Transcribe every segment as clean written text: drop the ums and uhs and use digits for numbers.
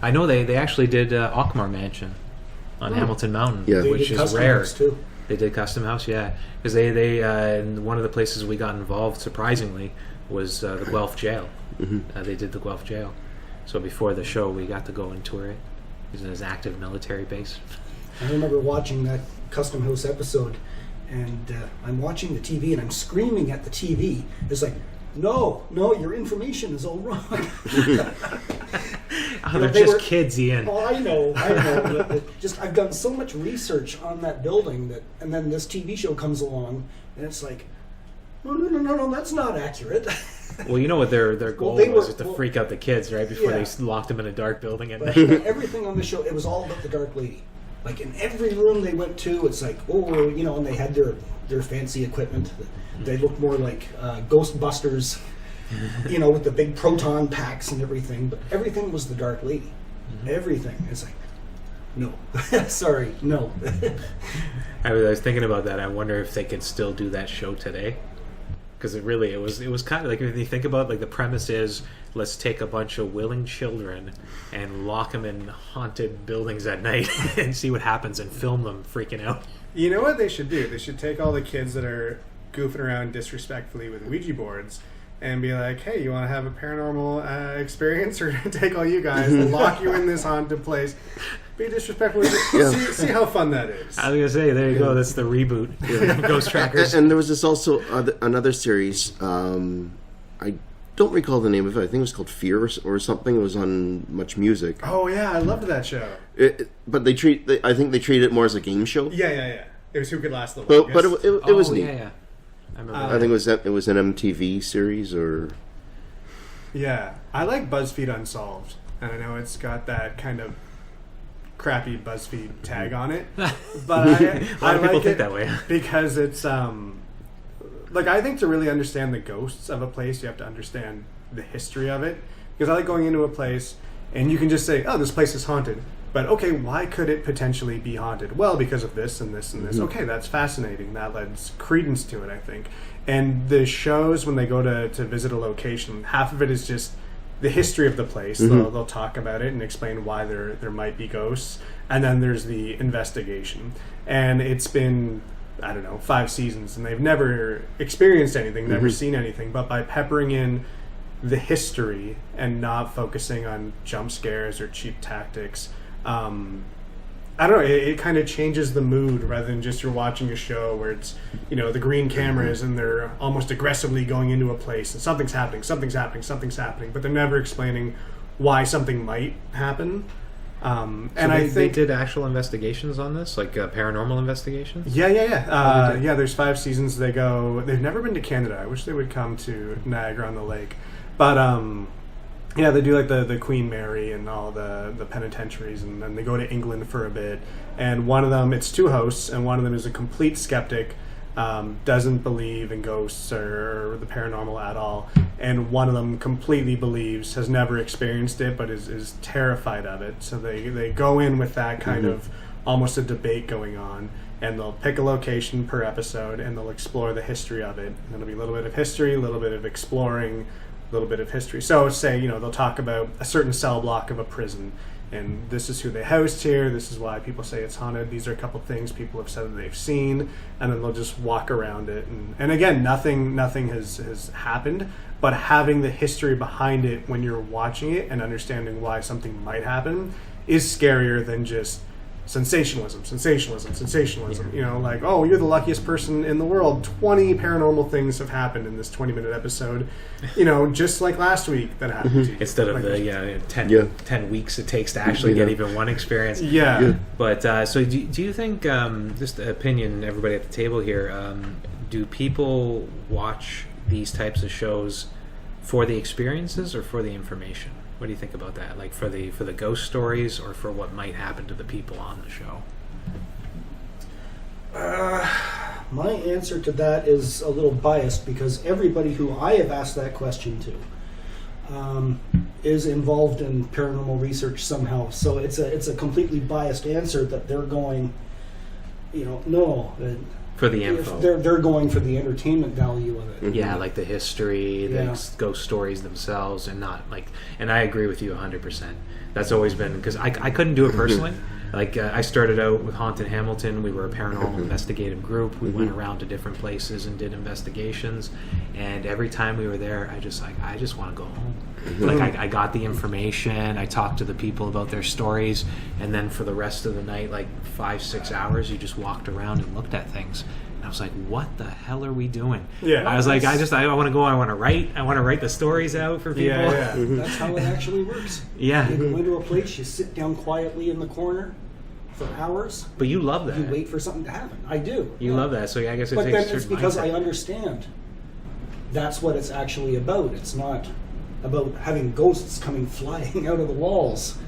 I know they actually did Aukmar Mansion on Hamilton Mountain, which is rare. Too. They did Custom House, yeah. Because they and one of the places we got involved, surprisingly, was the Guelph Jail. Mm-hmm. They did the Guelph Jail. So before the show, we got to go and tour it. It was an active military base. I remember watching that Custom House episode, and I'm watching the TV, and I'm screaming at the TV. It's like, no, your information is all wrong. They're just kids, Ian. Oh, I know. Just I've done so much research on that building and then this TV show comes along, and it's like, no, that's not accurate. Well, you know what their goal was to freak out the kids, right? Before they locked them in a dark building at night. Everything on the show, it was all about the Dark Lady. Like in every room they went to, it's like, and they had their fancy equipment. They looked more like Ghostbusters, with the big proton packs and everything. But everything was the Dark Lady. Mm-hmm. Everything. It's like, no, sorry, no. I was thinking about that. I wonder if they could still do that show today. Because it was kind of like, if you think about it, like the premise is, let's take a bunch of willing children and lock them in haunted buildings at night and see what happens and film them freaking out. You know what they should do? They should take all the kids that are goofing around disrespectfully with Ouija boards and be like, hey, you want to have a paranormal experience? Or take all you guys and lock you in this haunted place. Be disrespectful. See how fun that is. I was going to say, there you go. That's the reboot. Ghost Trackers. And there was this also another series. I don't recall the name of it. I think it was called Fear or something. It was on Much Music. Oh, yeah. I loved that show. But I think they treated it more as a game show. Yeah. It was Who Could Last the Longest. But it was neat. Yeah. I remember I think it was an MTV series or... Yeah. I like BuzzFeed Unsolved. And I know it's got that kind of crappy BuzzFeed tag on it, but a lot of people think that way because it's I think to really understand the ghosts of a place, you have to understand the history of it. Because I like going into a place and you can just say, "Oh, this place is haunted," but okay, why could it potentially be haunted? Well, because of this and this and this. Okay, that's fascinating. That lends credence to it, I think. And the shows when they go to visit a location, half of it is just the history of the place. They'll talk about it and explain why there might be ghosts, and then there's the investigation. And it's been, I don't know, 5 seasons, and they've never experienced anything, never seen anything. But by peppering in the history and not focusing on jump scares or cheap tactics, I don't know, it kind of changes the mood rather than just you're watching a show where it's, the green cameras and they're almost aggressively going into a place and something's happening, but they're never explaining why something might happen. And I think they did actual investigations on this, like paranormal investigations. Yeah. There's 5 seasons. They've never been to Canada. I wish they would come to Niagara-on-the-Lake, but yeah, they do like the Queen Mary and all the penitentiaries, and then they go to England for a bit. And one of them, it's 2 hosts, and one of them is a complete skeptic, doesn't believe in ghosts or the paranormal at all. And one of them completely believes, has never experienced it, but is terrified of it. So they go in with that kind of almost a debate going on, and they'll pick a location per episode, and they'll explore the history of it. And it'll be a little bit of history, a little bit of exploring, a little bit of history. So say, they'll talk about a certain cell block of a prison, and this is who they housed here, this is why people say it's haunted, these are a couple things people have said that they've seen, and then they'll just walk around it. And again, nothing has happened, but having the history behind it when you're watching it and understanding why something might happen is scarier than just sensationalism. Like, oh, you're the luckiest person in the world. 20 paranormal things have happened in this 20-minute episode. Just like last week that happened to you. Instead of the 10 weeks it takes to actually get even one experience. Yeah. But so do you think, just opinion, everybody at the table here, do people watch these types of shows for the experiences or for the information? What do you think about that? Like for the ghost stories or for what might happen to the people on the show? My answer to that is a little biased because everybody who I have asked that question to is involved in paranormal research somehow. So it's a completely biased answer that they're going, no. For the info. They're going for the entertainment value of it. Yeah, like the history, the ghost stories themselves, and not like. And I agree with you 100%. That's always been because I couldn't do it personally. Like I started out with Haunted Hamilton. We were a paranormal investigative group. We went around to different places and did investigations. And every time we were there, I just want to go home. Like I got the information. I talked to the people about their stories, and then for the rest of the night, like 5-6 hours, you just walked around and looked at things. And I was like, "What the hell are we doing?" Yeah, I was like, I want to go. I want to write the stories out for people. Yeah. That's how it actually works. Yeah. You go into a place, you sit down quietly in the corner for hours. But you love that. You wait for something to happen. I do. You love that. So I guess it but takes a then certain it's because mindset. I understand. That's what it's actually about. It's not about having ghosts coming flying out of the walls.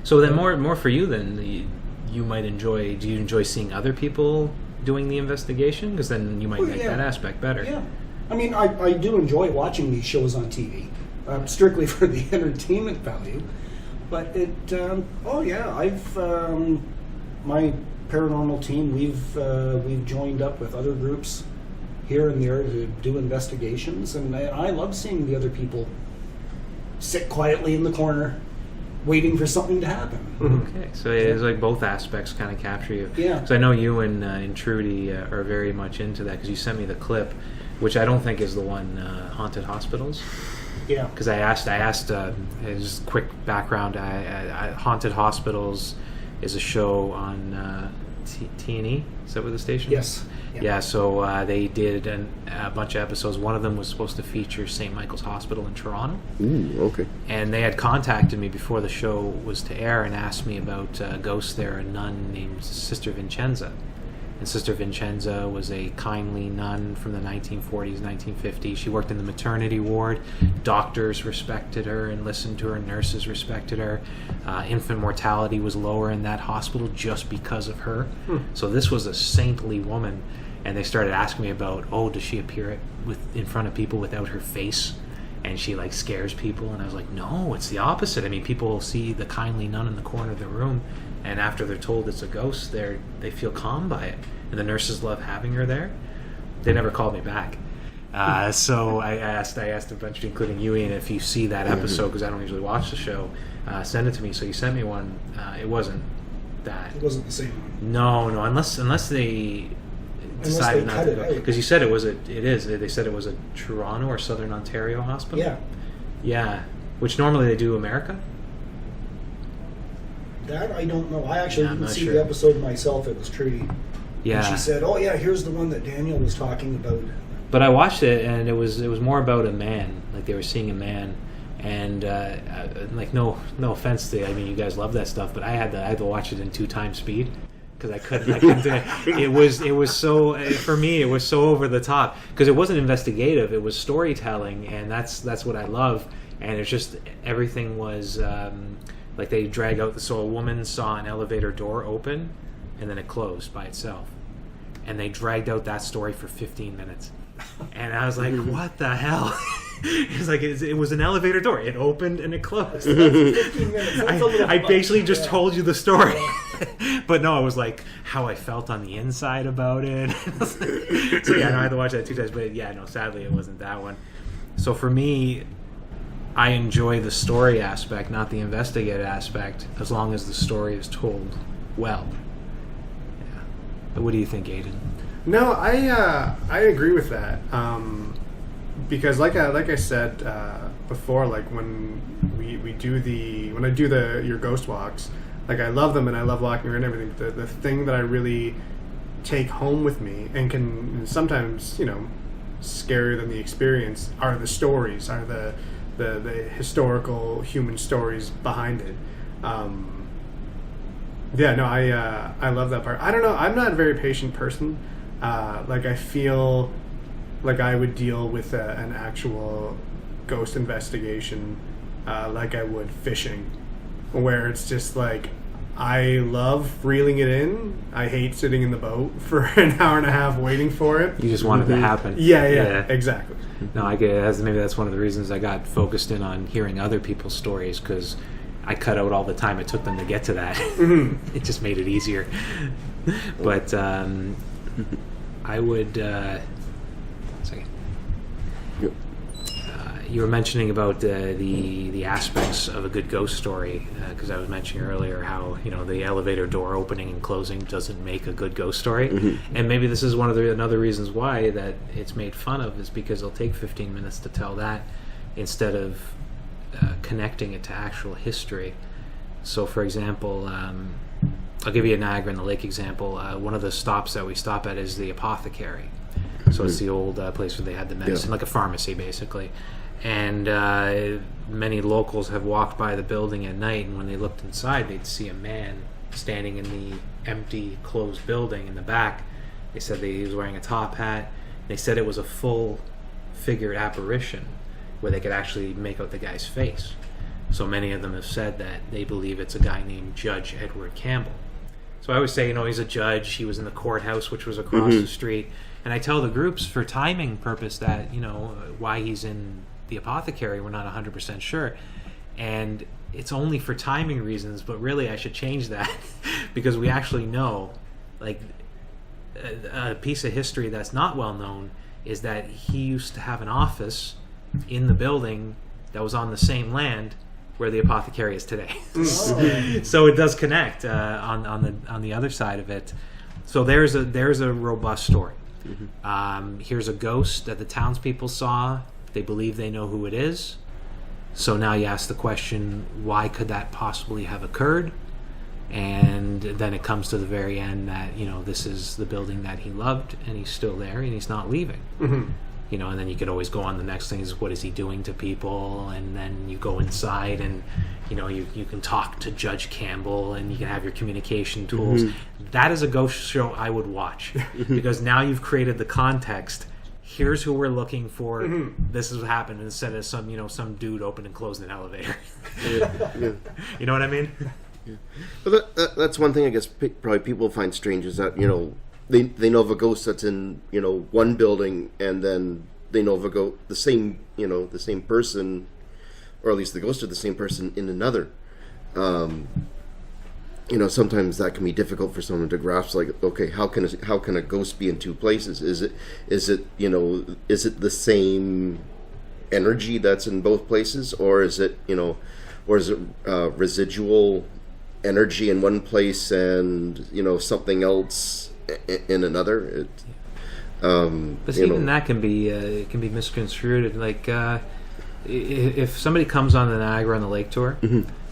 So then, more for you. Then you might enjoy. Do you enjoy seeing other people doing the investigation? Because then you might make that aspect better. Yeah, I mean, I do enjoy watching these shows on TV, strictly for the entertainment value. But I've my paranormal team. We've joined up with other groups here and there to do investigations, and I love seeing the other people sit quietly in the corner, waiting for something to happen. Okay, so it's like both aspects kind of capture you. Yeah. Because I know you and Trudy are very much into that. Because you sent me the clip, which I don't think is the one Haunted Hospitals. Yeah. Because I asked. Just quick background. Haunted Hospitals is a show on T&E. Is that what the station? Yes. Yeah, so they did a bunch of episodes. One of them was supposed to feature St. Michael's Hospital in Toronto. Ooh, okay. And they had contacted me before the show was to air and asked me about ghosts there, a nun named Sister Vincenza. And Sister Vincenza was a kindly nun from the 1940s, 1950s. She worked in the maternity ward. Doctors respected her and listened to her. Nurses respected her. Infant mortality was lower in that hospital just because of her. So this was a saintly woman. And they started asking me about, does she appear in front of people without her face? And she like scares people. And I was like, no, it's the opposite. I mean, people see the kindly nun in the corner of the room, and after they're told it's a ghost, they feel calm by it. And the nurses love having her there. They never called me back. So I asked a bunch, including you, Ian, if you see that episode, because I don't usually watch the show, send it to me. So you sent me one. It wasn't that. It wasn't the same one. No, unless they decided not to go. Because you said it is. They said it was a Toronto or Southern Ontario hospital. Yeah. Yeah. Which normally they do America. That I don't know. I actually didn't see sure. the episode myself. It was Trudy. Yeah. And she said, here's the one that Daniel was talking about. But I watched it, and it was more about a man. Like they were seeing a man, and like no offense to, I mean, you guys love that stuff, but I had to watch it in 2 times speed because I couldn't do it. It was so, for me, it was so over the top because it wasn't investigative. It was storytelling, and that's what I love. And it's just everything was like they drag out. So a woman saw an elevator door open, and then it closed by itself, and they dragged out that story for 15 minutes. And I was like, what the hell? It's like it was an elevator door. It opened and it closed. 15 minutes. I basically just told you the story. But no, it was like how I felt on the inside about it. So yeah, I had to watch that 2 times. But yeah, no, sadly it wasn't that one. So for me, I enjoy the story aspect, not the investigative aspect, as long as the story is told well. Yeah. But what do you think, Aiden? No, I agree with that. Because like I said before, like when I do your ghost walks, like I love them and I love walking around and everything. But the thing that I really take home with me and can sometimes, scarier than the experience are the stories, are the historical human stories behind it. I love that part. I don't know. I'm not a very patient person. Like I feel like I would deal with an actual ghost investigation like I would fishing, where it's just like I love reeling it in. I hate sitting in the boat for an hour and a half waiting for it. You just wanted to happen. Yeah, exactly. No, I get maybe that's one of the reasons I got focused in on hearing other people's stories, because I cut out all the time it took them to get to that. It just made it easier. But I would. Second. Yep. You were mentioning about the aspects of a good ghost story, because I was mentioning earlier how the elevator door opening and closing doesn't make a good ghost story, and maybe this is one of the another reasons why that it's made fun of, is because it'll take 15 minutes to tell that instead of connecting it to actual history. So, for example, I'll give you a Niagara on the Lake example. One of the stops that we stop at is the Apothecary. So it's the old place where they had the medicine, like a pharmacy, basically. And many locals have walked by the building at night, and when they looked inside, they'd see a man standing in the empty, closed building in the back. They said he was wearing a top hat. They said it was a full-figured apparition where they could actually make out the guy's face. So many of them have said that they believe it's a guy named Judge Edward Campbell. So I always say, he's a judge. He was in the courthouse, which was across the street. And I tell the groups for timing purpose that, why he's in the Apothecary, we're not 100% sure. And it's only for timing reasons, but really I should change that because we actually know, like, a piece of history that's not well known is that he used to have an office in the building that was on the same land where the Apothecary is today. So it does connect on the other side of it. So there's a robust story. Here's a ghost that the townspeople saw. They believe they know who it is. So now you ask the question, why could that possibly have occurred? And then it comes to the very end that this is the building that he loved, and he's still there, and he's not leaving. And then you could always go on. The next thing is, what is he doing to people? And then you go inside, and you can talk to Judge Campbell, and you can have your communication tools. That is a ghost show I would watch because now you've created the context. Here's who we're looking for. This is what happened, instead of some dude opened and closed an elevator. You know what I mean? Yeah. But that's one thing I guess probably people find strange is that they know of a ghost that's in one building, and then they know of the same person, or at least the ghost of the same person in another. Sometimes that can be difficult for someone to grasp. Like, okay, how can a ghost be in two places? Is it the same energy that's in both places, or is it residual energy in one place and something else in another? But even that can be misconstrued. Like if somebody comes on the Niagara on the Lake tour.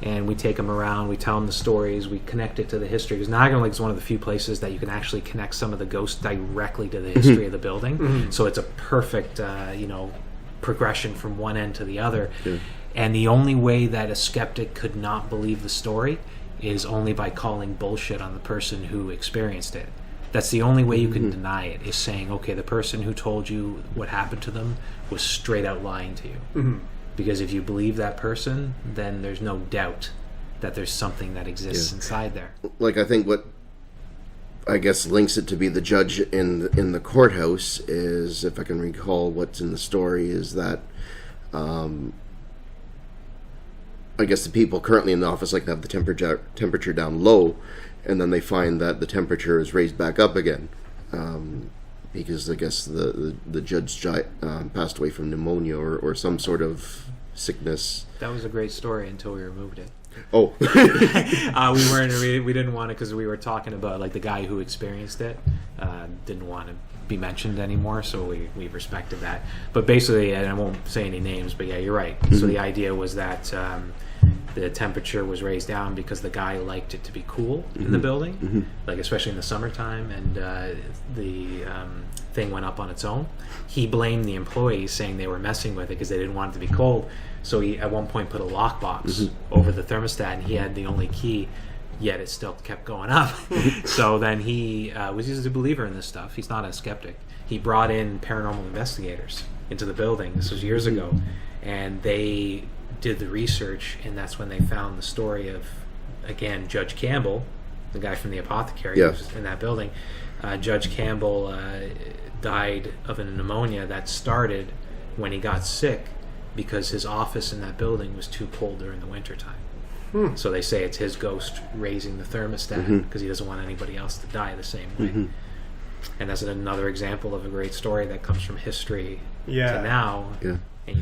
And we take them around, we tell them the stories, we connect it to the history. Because Niagara Lake is one of the few places that you can actually connect some of the ghosts directly to the history of the building. So it's a perfect, progression from one end to the other. And the only way that a skeptic could not believe the story is only by calling bullshit on the person who experienced it. That's the only way you can deny it, is saying, okay, the person who told you what happened to them was straight out lying to you. Because if you believe that person, then there's no doubt that there's something that exists inside there. Like, I think what I guess links it to be the judge in the courthouse is, if I can recall what's in the story, is that I guess the people currently in the office like to have the temperature down low, and then they find that the temperature is raised back up again. Because I guess the judge passed away from pneumonia or some sort of sickness. That was a great story until we removed it. Oh, we didn't want it because we were talking about, like, the guy who experienced it didn't want to be mentioned anymore, so we respected that. But basically, and I won't say any names, but yeah, you're right. So the idea was that the temperature was raised down because the guy liked it to be cool in the building, like especially in the summertime, and the thing went up on its own. He blamed the employees, saying they were messing with it because they didn't want it to be cold. So he at one point put a lockbox over the thermostat, and he had the only key, yet it still kept going up. So then he he's a believer in this stuff. He's not a skeptic. He brought in paranormal investigators into the building. This was years ago, and they did the research, and that's when they found the story of, again, Judge Campbell, the guy from the Apothecary, who was in that building. Judge Campbell died of a pneumonia that started when he got sick because his office in that building was too cold during the wintertime. So they say it's his ghost raising the thermostat because he doesn't want anybody else to die the same way. And that's another example of a great story that comes from history Yeah. to now. Yeah.